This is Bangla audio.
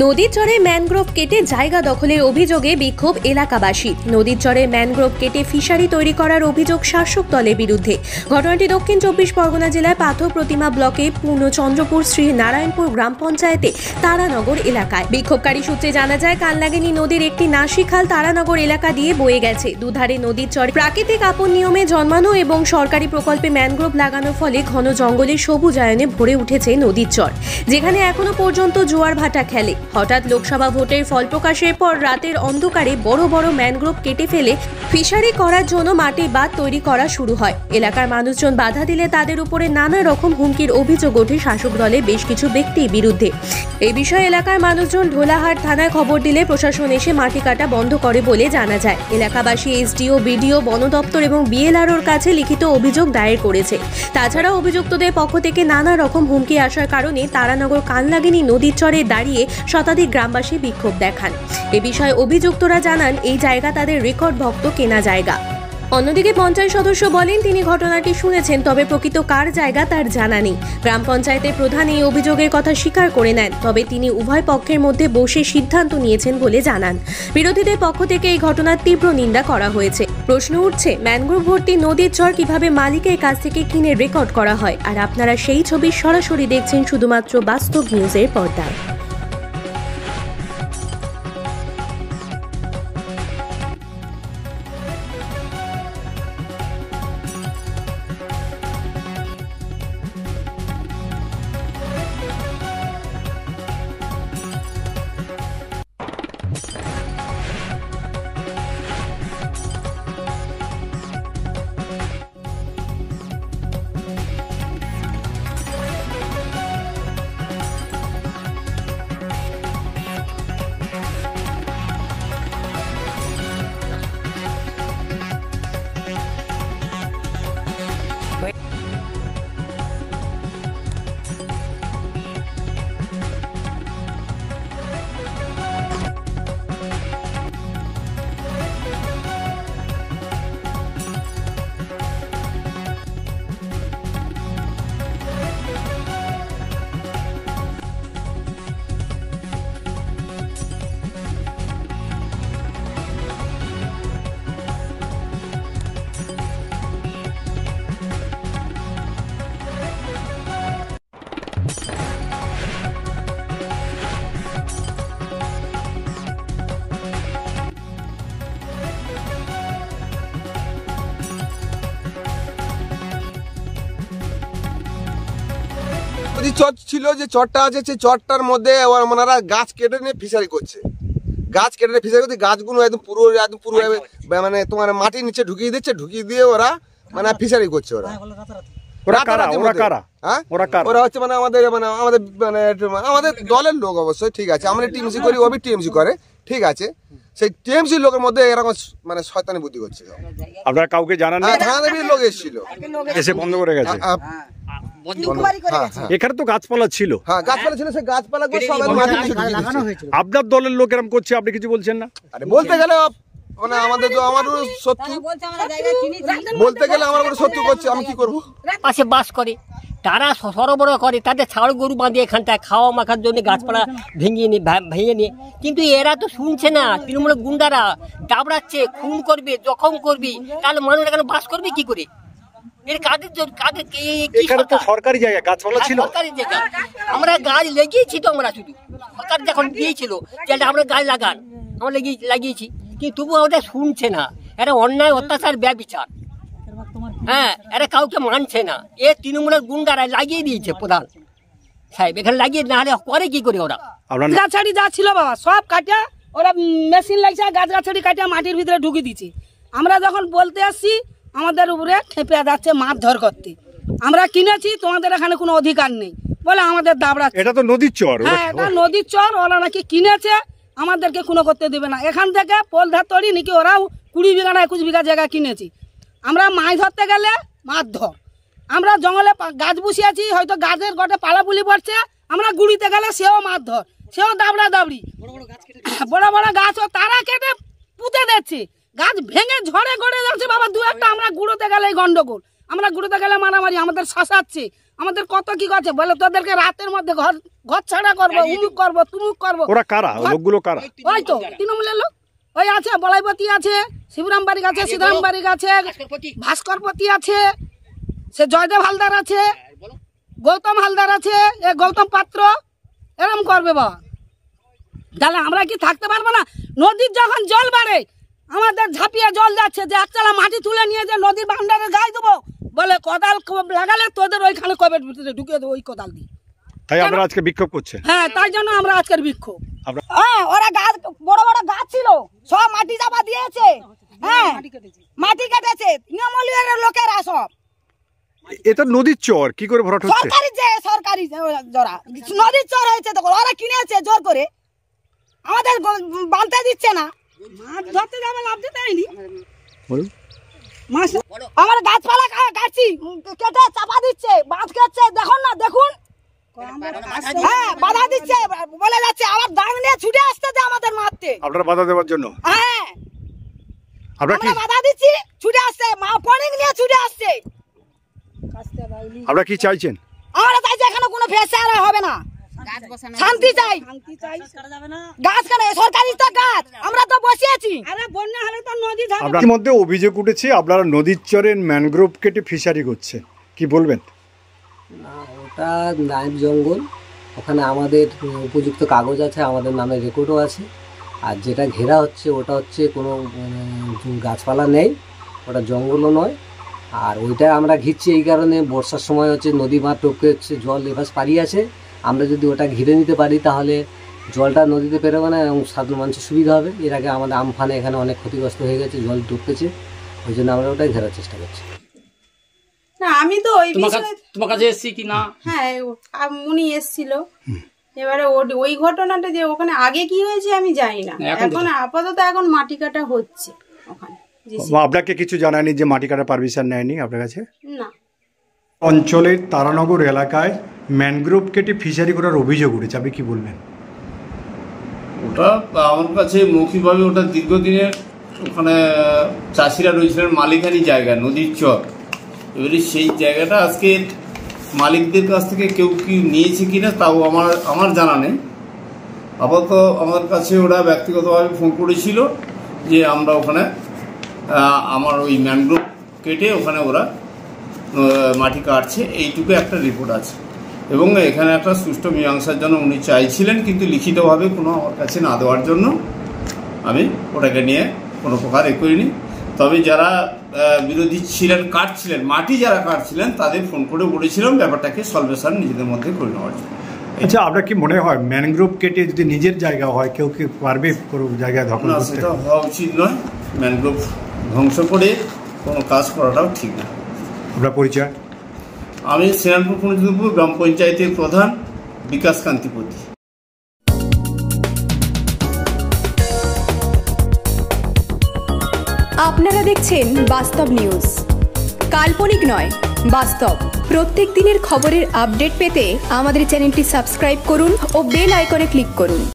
নদীর চরে ম্যানগ্রোভ কেটে জায়গা দখলের অভিযোগে বিক্ষোভ এলাকাবাসী। নদীর চরে ম্যানগ্রোভ কেটে ফিশারি তৈরি করার অভিযোগ শাসক দলের বিরুদ্ধে। ঘটনাটি দক্ষিণ 24 পরগনা জেলার পাথর প্রতিমা ব্লকে পূর্ণচন্দ্রপুর শ্রী নারায়ণপুর গ্রাম পঞ্চায়েতে তারানগর এলাকায়। বিক্ষোভকারী সূত্রে জানা যায়, কালনাগিনী নদীর একটি নাসি খাল তারানগর এলাকা দিয়ে বয়ে গেছে। দুধারে নদীর চরে প্রাকৃতিক আপন নিয়মে জন্মানো এবং সরকারি প্রকল্পে ম্যানগ্রোভ লাগানোর ফলে ঘন জঙ্গলের সবুজায়নে ভরে উঠেছে নদীর চর, যেখানে এখনো পর্যন্ত জোয়ার ভাটা খেলে। হঠাৎ লোকসভা ভোটের ফল প্রকাশের পর রাতের অন্ধকারে বড় বড় ম্যানগ্রোভ কেটে ফেলে ফিশারি করার জন্য মাটির বাঁধ তৈরি করা শুরু হয়। এলাকার মানুষজন বাধা দিলে তাদের উপরে নানা রকম হুমকির অভিযোগ ওঠে শাসক দলের বেশ কিছু ব্যক্তির বিরুদ্ধে। এই বিষয়ে এলাকার মানুষজন ঢোলাহাট থানায় খবর দিলে প্রশাসন এসে মাটি কাটা বন্ধ করে বলে জানা যায়। এলাকাবাসী এসডিও, বিডিও, বন দপ্তর এবং বিএলআরওর কাছে লিখিত অভিযোগ দায়ের করেছে। তাছাড়া অভিযুক্তদের পক্ষ থেকে নানা রকম হুমকি আসার কারণে তারানগর কালনাগিনী নদীর চরে দাঁড়িয়ে শতাধিক গ্রামবাসী বিক্ষোভ দেখান। এ বিষয়ে অভিযুক্তরা জানান, এই জায়গা তাদের রেকর্ড ভক্ত কেনা জায়গা। অন্যদিকে পঞ্চায়েত সদস্য বলেন, তিনি ঘটনাটি শুনেছেন, তবে প্রকৃত কার জায়গা তার জানা নেই। গ্রাম পঞ্চায়েতের প্রধান এই অভিযোগের কথা স্বীকার করে নেন, তবে তিনি উভয় পক্ষের মধ্যে বসে সিদ্ধান্ত নিয়েছেন বলে জানান। বিরোধীদের পক্ষ থেকে এই ঘটনার তীব্র নিন্দা করা হয়েছে। প্রশ্ন উঠছে, ম্যানগ্রোভ ভর্তি নদীর চর কিভাবে মালিকের কাছ থেকে কিনে রেকর্ড করা হয়? আর আপনারা সেই ছবি সরাসরি দেখছেন শুধুমাত্র বাস্তব নিউজের পর্দায়। চর ছিল, যে চরটা আছে সেই চরটার মধ্যে ওনারা গাছ কেটে নিয়ে ফিশারি করছে। গাছ কেটে নিয়ে ফিশারি করছে, গাছগুলো একদম পুরো মানে তোমার মাটির নিচে ঢুকিয়ে দিচ্ছে, ঢুকিয়ে দিয়ে ওরা মানে ফিশারি করছে। ওরা হচ্ছে মানে আমাদের দলের লোক, অবশ্যই ঠিক আছে। আমরা টিএমসি করি, ওবি টিএমসি করে, ঠিক আছে। সেই টিএমসি লোকের মধ্যে এরকম মানে শয়তানি বুদ্ধি করছে। আপনারা কাউকে জানান না? থানার লোক এসেছিল, এসে বন্ধ করে গেছে। এখানে তো গাছপালা ছিল, গাছপালা ছিল, সেই গাছপালা আপনার দলের লোক এরকম করছে, আপনি কিছু বলছেন না? আরে বলতে গেলে মানে আমাদের তো আমারও শত্রু, বলতে গেলে আমার শত্রু করছে, আমি কি করবো? পাশে বাস করে, তারা সরবরাহ করে, তাদের ছাড় গরু বাঁধে এখানটায় খাওয়া মাখার জন্য গাছপালা ভেঙে নিয়ে, কিন্তু এরা তো শুনছে না। তৃণমূলের গুন্ডারা দাবড়াচ্ছে, খুন করবে, জখম করবে, তাহলে মানুষ এখানে বাস করবে কি করে? সরকারি জায়গা, গাছপালা ছিল, সরকারি জায়গা। আমরা গাছ লাগিয়েছি তো, আমরা শুধু সরকার যখন দিয়েছিল যে আমরা গাছ লাগান, আমরা লাগিয়েছি, কিন্তু তবু আমাদের শুনছে না। এরা অন্যায়, অত্যাচার, ব্যভিচার, এরা কাউকে মানছে না। এ তৃণমূলের গুন্ডারা লাগিয়ে দিয়েছে প্রধান সাহেব, এখানে লাগিয়ে না হলে করে কি করে? ওরা গাছাড়ি যা ছিল বাবা সব কাটা, ওরা মেশিন লাগছে, গাছাড়ি কাটা মাটির ভিতরে ঢুকিয়ে দিচ্ছে। আমরা যখন বলতে আসছি, আমাদের উপরে খেপে যাচ্ছে মারধর করতে। আমরা কিনেছি, তোমাদের এখানে কোনো অধিকার নেই বলে আমাদের দাবড়া। এটা তো নদীর চর, এটা নদীর চর, ওরা নাকি কিনেছে, আমাদেরকে কোনো করতে দেবে না। এখান থেকে পোলধার তৈরি নাকি ওরাও 20 বিঘা না 21 বিঘা জায়গা কিনেছি। আমরা মাছ ধরতে গেলে মারধর, আমরা জঙ্গলে গাছ বসিয়েছি, হয়তো গাছের গটে পালাপুলি পড়ছে, আমরা গুড়িতে গেলে সেও মারধর, সেও দাবড়া দাবড়ি। বড় বড় গাছ তারা কেটে পুঁতে দিচ্ছে, গাছ ভেঙে ঝড়ে গড়ে যাচ্ছে বাবা। দু একটা আমরা গুঁড়োতে গেলে গন্ডগোল, আমরা গুঁড়োতে গেলে মারামারি, আমাদের শাসাচ্ছে, আমাদের কত কি করছে, বলে তোদেরকে রাতের মধ্যে ঘর ঘর ছাড়া করবো, উমুক করবো, তুমুক করবো। ওরা কারা, লোকগুলো কারা? ওই তো তৃণমূলের লোক, ওই আছে বলাইপতি আছে, শিবরাম বারিক আছে, সীতারাম বারিক আছে, ভাস্করপতি আছে, সে জয়দেব হালদার আছে, গৌতম হালদার আছে, এ গৌতম পাত্র, এরম করবে বাবা। তাহলে আমরা কি থাকতে পারবো না? নদীর যখন জল বাড়ে আমাদের ঝাঁপিয়ে জল যাচ্ছে, যে একচালা মাটি তুলে নিয়ে যে নদীর বান্ডারে গায়ে দেবো, বলে কোদাল লাগালে তোদের ওইখানে কবের ভিতরে ঢুকিয়ে দেবো ওই কোদাল দিয়ে। তাই আমরা আজকে বিক্ষোভ করছে। হ্যাঁ, তাই জন্য আমরা আজকের বিক্ষোভ। হ্যাঁ, ওরা গাছ বড় বড় গাছ ছিল, সব মাটি চাপা দিয়েছে। হ্যাঁ, মাটি কেটেছে তৃণমূলের লোকেরা সব। এটা নদীর চর, কি করে ভরাট হচ্ছে? সরকারি জোরা নদীর চর হয়েছে, তখন ওরা কিনেছে জোর করে, আমাদের বাঁধতে দিচ্ছে না। মাছ ধরতে যাবে, লাভতে দেয়নি। আমার গাছপালা কাটছি, কেটে চাপা দিচ্ছে, বাঁধ কাটছে, দেখুন না, দেখুন। হ্যাঁ, বাধা দিচ্ছে, বলে যাচ্ছে আবার দাঁড় নিয়ে ছুটে আসতে যে আমাদের মারতে। আপনারা বাধা দেওয়ার জন্য? হ্যাঁ, আমরা কি আমরা বাধা দিচ্ছি, ছুটে আসছে, মা পনিং নিয়ে ছুটে আসছে। আপনারা কি চাইছেন? আমরা চাইছি এখানে কোনো ফেসার হবে না, শান্তি চাই। গাছ কেন সরকারি তো গাছ, আমরা তো বসিয়েছি। আরে বন্যা হলে তো নদী আপনার মধ্যে অভিযোগ উঠেছে আপনারা নদীর চরে ম্যানগ্রোভ কেটে ফিশারি করছে, কি বলবেন? ওটা নাইব জঙ্গল, ওখানে আমাদের উপযুক্ত কাগজ আছে, আমাদের নামে রেকর্ডও আছে। আর যেটা ঘেরা হচ্ছে ওটা হচ্ছে কোনো গাছপালা নেই, ওটা জঙ্গলও নয়। আর ওইটা আমরা ঘিরছি এই কারণে, বর্ষার সময় হচ্ছে নদী বাঁধ টপকে হচ্ছে, জল এভাস পাড়ি আছে, আমরা যদি ওটা ঘিরে নিতে পারি তাহলে জলটা নদীতে পেরোবে না এবং সাধারণ মানুষের সুবিধা হবে। এর আগে আমাদের আমফানে এখানে অনেক ক্ষতিগ্রস্ত হয়ে গেছে, জল টপকেছে, ওই জন্য আমরা ওটাই ঘেরার চেষ্টা করছি। না, আমি তো ওই তোমার কাছে এসছি কি না? হ্যাঁ, উনি এসছিল। এবারে ওই ঘটনাটা যে ওখানে আগে কি হয়েছে আমি জানি না, এখন আপাতত এখন মাটি কাটা হচ্ছে ওখানে। আপনাকে কিছু জানায়নি যে মাটি কাটার পারমিশন নেয়নি আপনার কাছে? না। অঞ্চলের তারানগর এলাকায় ম্যানগ্রোভ কেটে ফিশারি করার অভিযোগ উঠেছে, আপনি কি বলবেন? ওটা আমার কাছে মৌখিকভাবে ওটা দীর্ঘদিনের, ওখানে চাষিরা রয়েছিলেন মালিকানি জায়গা, নদীর চর। এবারে সেই জায়গাটা আজকে মালিকদের কাছ থেকে কেউ কি নিয়েছে কিনা তাও আমার জানা নেই। আপাতত আমার কাছে ওরা ব্যক্তিগতভাবে ফোন করেছিল যে আমরা ওখানে আমার ওই ম্যানগ্রোভ কেটে ওখানে ওরা মাটি কাটছে, এইটুকু একটা রিপোর্ট আছে। এবং এখানে একটা সুষ্ঠু মীমাংসার জন্য উনি চাইছিলেন, কিন্তু লিখিতভাবে কোনো আমার কাছে না দেওয়ার জন্য আমি ওটাকে নিয়ে কোনো প্রকার করিনি। তবে যারা বিরোধী ছিলেন, কাটছিলেন, মাটি যারা কাটছিলেন, তাদের ফোন করে বলেছিলাম ব্যাপারটাকে সলভেশন নিজেদের মধ্যে করে নেওয়ার জন্য। আচ্ছা, আপনার কি মনে হয় ম্যানগ্রোভ কেটে যদি নিজের জায়গা হয় কেউ কি পারবে কোনো জায়গায় দখল করতে? সেটা হওয়া উচিত নয়, ম্যানগ্রোভ ধ্বংস করে কোনো কাজ করাটাও ঠিক না। আপনার পরিচয়? আমি শ্রীরামপুর পঞ্চায়েত গ্রাম পঞ্চায়েতের প্রধান বিকাশ কান্তিপতি। আপনারা দেখছেন বাস্তব নিউজ, কাল্পনিক নয়, বাস্তব। প্রত্যেক দিনের খবরের আপডেট পেতে আমাদের চ্যানেলটি সাবস্ক্রাইব করুন ও বেল আইকনে ক্লিক করুন।